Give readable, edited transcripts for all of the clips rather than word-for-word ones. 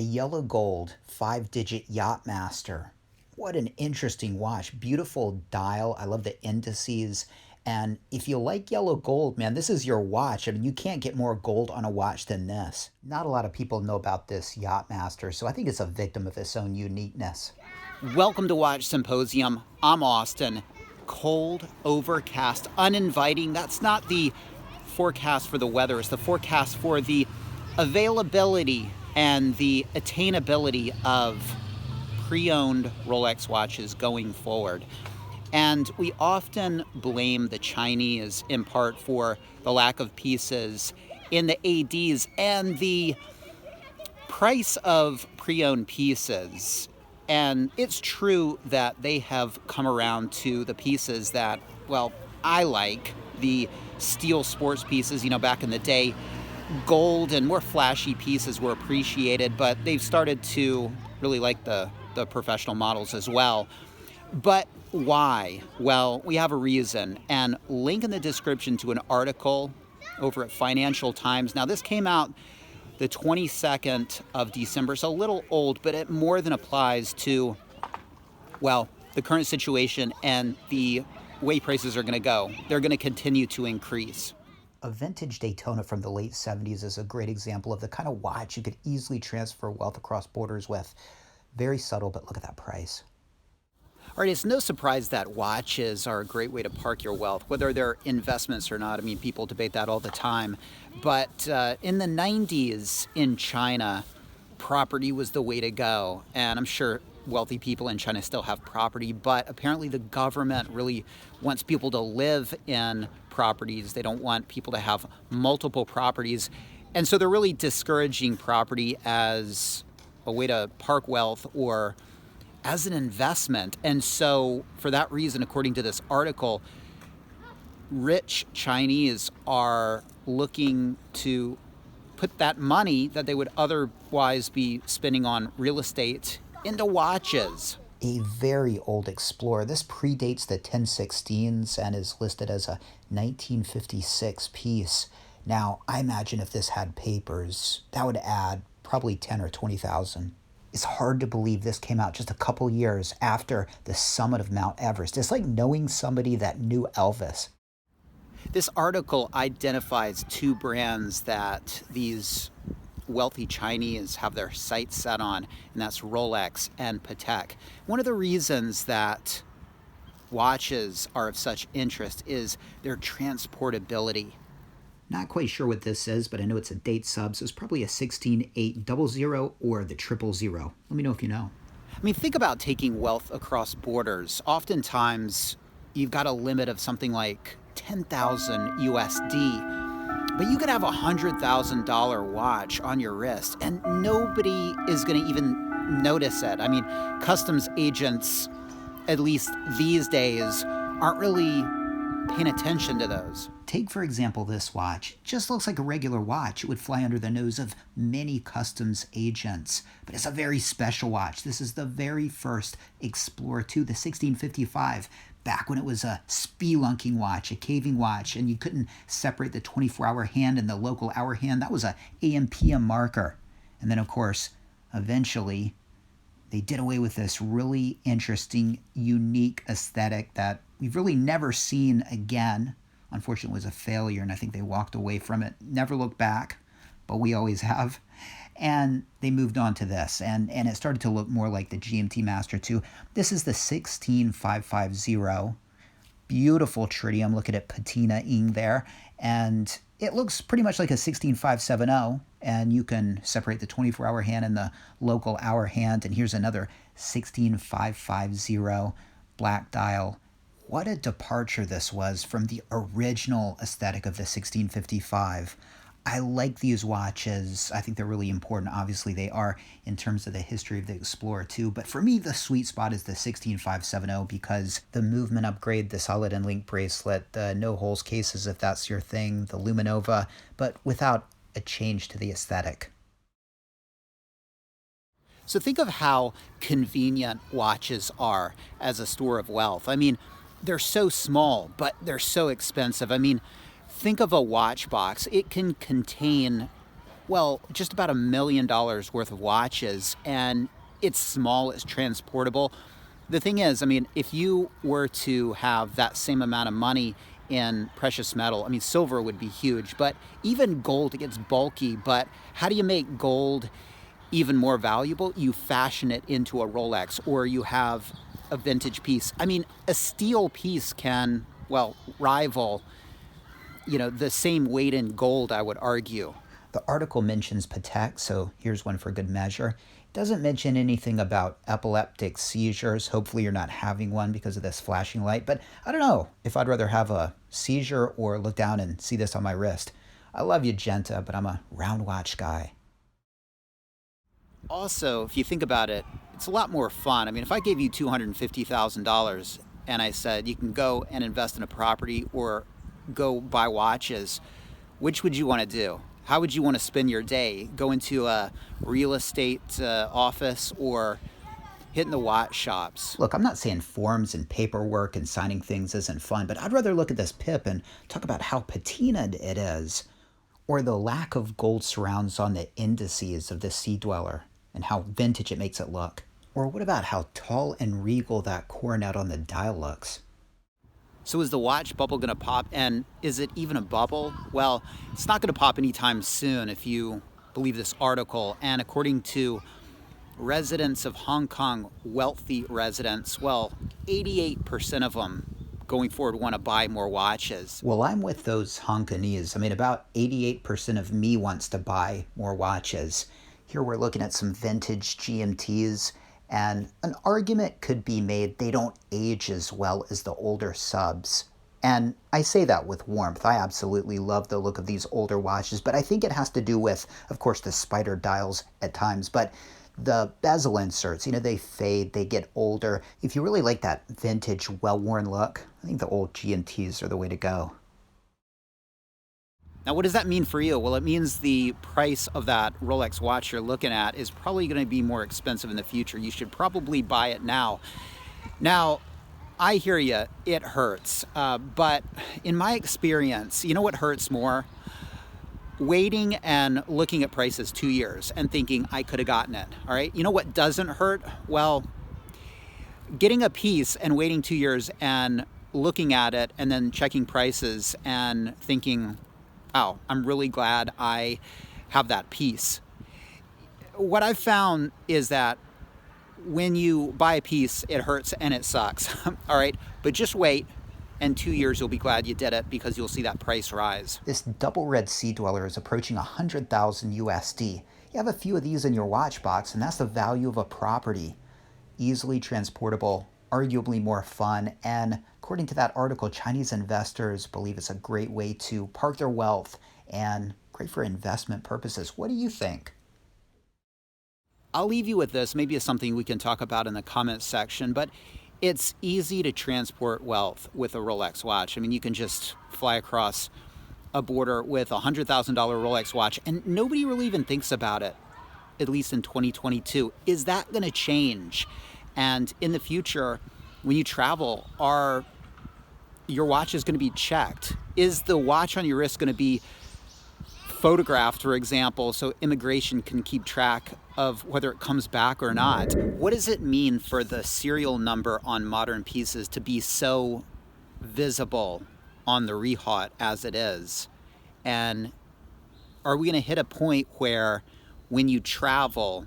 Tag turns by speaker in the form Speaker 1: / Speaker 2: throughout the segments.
Speaker 1: A yellow gold 5-digit Yachtmaster. What an interesting watch. Beautiful dial. I love the indices. And if you like yellow gold, man, this is your watch. I mean, you can't get more gold on a watch than this. Not a lot of people know about this Yachtmaster, so I think it's a victim of its own uniqueness.
Speaker 2: Welcome to Watch Symposium. I'm Austin. Cold, overcast, uninviting. That's not the forecast for the weather. It's the forecast for the availability and the attainability of pre-owned Rolex watches going forward. And we often blame the Chinese in part for the lack of pieces in the ADs and the price of pre-owned pieces. And it's true that they have come around to the pieces that, well, I like. The steel sports pieces, back in the day, gold and more flashy pieces were appreciated, but they've started to really like the professional models as well. But why? Well, we have a reason, and link in the description to an article over at Financial Times. Now, this came out the 22nd of December, so a little old, but it more than applies to, well, the current situation and the way prices are going to go. They're going to continue to increase.
Speaker 1: A vintage Daytona from the late 70s is a great example of the kind of watch you could easily transfer wealth across borders with. Very subtle, but look at that price.
Speaker 2: All right, it's no surprise that watches are a great way to park your wealth, whether they're investments or not. I mean, people debate that all the time. But in the 90s in China, property was the way to go. And I'm sure wealthy people in China still have property, but apparently the government really wants people to live in properties. They don't want people to have multiple properties. And so they're really discouraging property as a way to park wealth or as an investment. And so for that reason, according to this article, rich Chinese are looking to put that money that they would otherwise be spending on real estate into watches.
Speaker 1: A very old Explorer. This predates the 1016s and is listed as a 1956 piece. Now, I imagine if this had papers, that would add probably 10 or 20,000. It's hard to believe this came out just a couple years after the summit of Mount Everest. It's like knowing somebody that knew Elvis.
Speaker 2: This article identifies two brands that these wealthy Chinese have their sights set on, and that's Rolex and Patek. One of the reasons that watches are of such interest is their transportability.
Speaker 1: Not quite sure what this is, but I know it's a date sub, so it's probably a 16800 or the 000. Let me know if you know.
Speaker 2: I mean, think about taking wealth across borders. Oftentimes, you've got a limit of something like 10,000 USD. But you could have a $100,000 watch on your wrist and nobody is going to even notice it. I mean, customs agents, at least these days, aren't really paying attention to those.
Speaker 1: Take, for example, this watch. It just looks like a regular watch. It would fly under the nose of many customs agents, but it's a very special watch. This is the very first Explorer 2, the 1655. Back when it was a spelunking watch, a caving watch, and you couldn't separate the 24-hour hand and the local hour hand. That was a AM/PM marker. And then, of course, eventually, they did away with this really interesting, unique aesthetic that we've really never seen again. Unfortunately, it was a failure, and I think they walked away from it. Never looked back, but we always have. And they moved on to this, and it started to look more like the GMT Master 2. This is the 16550. Beautiful tritium. Look at it, patina ing there. And it looks pretty much like a 16570, and you can separate the 24-hour hand and the local hour hand. And here's another 16550 black dial. What a departure this was from the original aesthetic of the 1655. I like these watches. I think they're really important. Obviously, they are in terms of the history of the Explorer 2. But for me, the sweet spot is the 16570 because the movement upgrade, the solid and link bracelet, the no holes cases if that's your thing, the Luminova, but without a change to the aesthetic.
Speaker 2: So think of how convenient watches are as a store of wealth. I mean, they're so small, but they're so expensive. I mean, think of a watch box. It can contain well, just about $1 million worth of watches, and it's small, it's transportable. The thing is, I mean, if you were to have that same amount of money in precious metal, I mean, silver would be huge, but even gold, it gets bulky. But how do you make gold even more valuable? You fashion it into a Rolex, or you have a vintage piece. I mean, a steel piece can, well, rival, the same weight in gold, I would argue.
Speaker 1: The article mentions Patek, so here's one for good measure. It doesn't mention anything about epileptic seizures. Hopefully you're not having one because of this flashing light, but I don't know if I'd rather have a seizure or look down and see this on my wrist. I love you, Genta, but I'm a round watch guy.
Speaker 2: Also, if you think about it, it's a lot more fun. I mean, if I gave you $250,000 and I said you can go and invest in a property or go buy watches, which would you want to do? How would you want to spend your day? Go into a real estate office or hitting the watch shops?
Speaker 1: Look, I'm not saying forms and paperwork and signing things isn't fun, but I'd rather look at this pip and talk about how patinaed it is, or the lack of gold surrounds on the indices of the Sea Dweller and how vintage it makes it look. Or what about how tall and regal that coronet on the dial looks?
Speaker 2: So is the watch bubble going to pop? And is it even a bubble? Well, it's not going to pop anytime soon if you believe this article. And according to residents of Hong Kong, wealthy residents, well, 88% of them going forward want to buy more watches.
Speaker 1: Well, I'm with those Hong Kongese. I mean, about 88% of me wants to buy more watches. Here we're looking at some vintage GMTs, and an argument could be made they don't age as well as the older subs. And I say that with warmth. I absolutely love the look of these older watches, but I think it has to do with, of course, the spider dials at times, but the bezel inserts, they fade, they get older. If you really like that vintage, well-worn look, I think the old GMTs are the way to go.
Speaker 2: Now, what does that mean for you? Well, it means the price of that Rolex watch you're looking at is probably going to be more expensive in the future. You should probably buy it now. Now, I hear you, it hurts. But in my experience, you know what hurts more? Waiting and looking at prices 2 years and thinking I could have gotten it, all right? You know what doesn't hurt? Well, getting a piece and waiting 2 years and looking at it and then checking prices and thinking, oh, I'm really glad I have that piece. What I've found is that when you buy a piece, it hurts and it sucks, all right? But just wait, and 2 years you'll be glad you did it because you'll see that price rise.
Speaker 1: This double red Sea Dweller is approaching 100,000 USD. You have a few of these in your watch box, and that's the value of a property. Easily transportable, arguably more fun, and according to that article, Chinese investors believe it's a great way to park their wealth and great for investment purposes. What do you think?
Speaker 2: I'll leave you with this. Maybe it's something we can talk about in the comments section, but it's easy to transport wealth with a Rolex watch. I mean, you can just fly across a border with a $100,000 Rolex watch, and nobody really even thinks about it, at least in 2022. Is that going to change? And in the future, when you travel, your watch is going to be checked? Is the watch on your wrist going to be photographed, for example, so immigration can keep track of whether it comes back or not? What does it mean for the serial number on modern pieces to be so visible on the rehaut as it is? And are we going to hit a point where when you travel,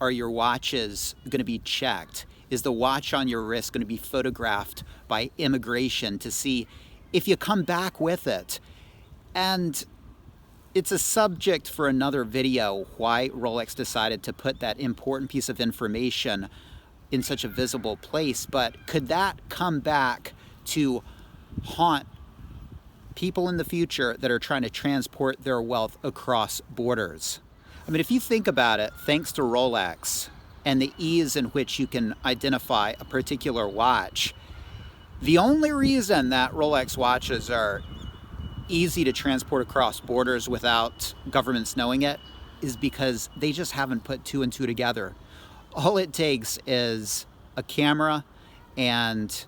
Speaker 2: are your watches going to be checked? Is the watch on your wrist going to be photographed by immigration to see if you come back with it? And it's a subject for another video, why Rolex decided to put that important piece of information in such a visible place. But could that come back to haunt people in the future that are trying to transport their wealth across borders? I mean, if you think about it, thanks to Rolex and the ease in which you can identify a particular watch, the only reason that Rolex watches are easy to transport across borders without governments knowing it is because they just haven't put two and two together. All it takes is a camera, and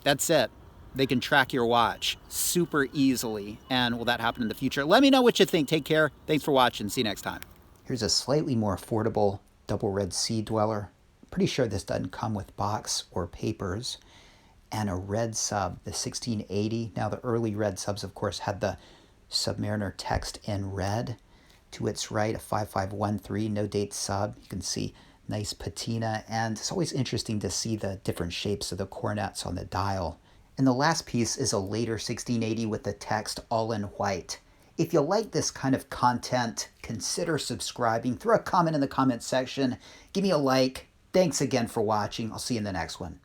Speaker 2: that's it. they can track your watch super easily. And will that happen in the future? Let me know what you think. Take care. Thanks for watching. See you next time.
Speaker 1: Here's a slightly more affordable double red sea dweller. Pretty sure this doesn't come with box or papers. And a red sub, the 1680. Now the early red subs, of course, had the Submariner text in red. To its right, a 5513 no date sub. You can see nice patina, and it's always interesting to see the different shapes of the cornets on the dial. And the last piece is a later 1680 with the text all in white. If you like this kind of content, consider subscribing. Throw a comment in the comment section. Give me a like. Thanks again for watching. I'll see you in the next one.